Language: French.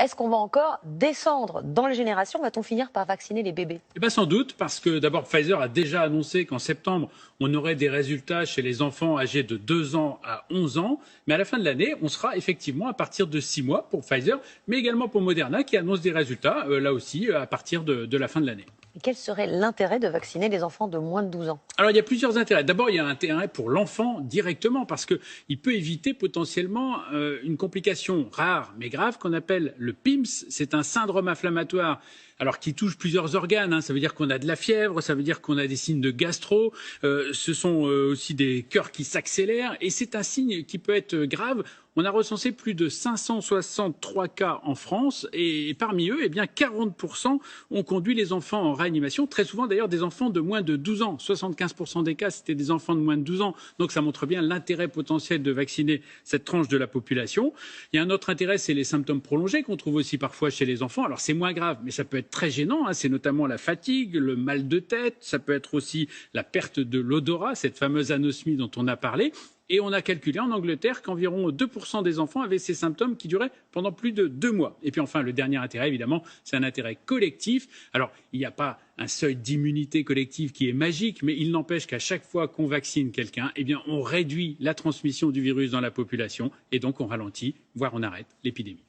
est-ce qu'on va encore descendre dans les générations? Va-t-on finir par vacciner les bébés? Eh bien, sans doute, parce que d'abord, Pfizer a déjà annoncé qu'en septembre, on aurait des résultats chez les enfants âgés de 2 ans à 11 ans. Mais à la fin de l'année, on sera effectivement à partir de 6 mois pour Pfizer, mais également pour Moderna, qui annonce des résultats, là aussi, à partir de la fin de l'année. Et quel serait l'intérêt de vacciner les enfants de moins de 12 ans? Alors, il y a plusieurs intérêts. D'abord, il y a un intérêt pour l'enfant directement, parce qu'il peut éviter potentiellement une complication rare mais grave qu'on appelle le PIMS. C'est un syndrome inflammatoire qui touche plusieurs organes. Hein. Ça veut dire qu'on a de la fièvre, ça veut dire qu'on a des signes de gastro, ce sont aussi des cœurs qui s'accélèrent, et c'est un signe qui peut être grave. On a recensé plus de 563 cas en France, et parmi eux, 40% ont conduit les enfants en réanimation, très souvent d'ailleurs des enfants de moins de 12 ans. 75% des cas, c'était des enfants de moins de 12 ans. Donc ça montre bien l'intérêt potentiel de vacciner cette tranche de la population. Il y a un autre intérêt, c'est les symptômes prolongés qu'on trouve aussi parfois chez les enfants. Alors c'est moins grave, mais ça peut être très gênant. Hein. C'est notamment la fatigue, le mal de tête, ça peut être aussi la perte de l'odorat, cette fameuse anosmie dont on a parlé. Et on a calculé en Angleterre qu'environ 2% des enfants avaient ces symptômes qui duraient pendant plus de 2 mois. Et puis enfin, le dernier intérêt, évidemment, c'est un intérêt collectif. Alors, il n'y a pas un seuil d'immunité collective qui est magique, mais il n'empêche qu'à chaque fois qu'on vaccine quelqu'un, on réduit la transmission du virus dans la population et donc on ralentit, voire on arrête l'épidémie.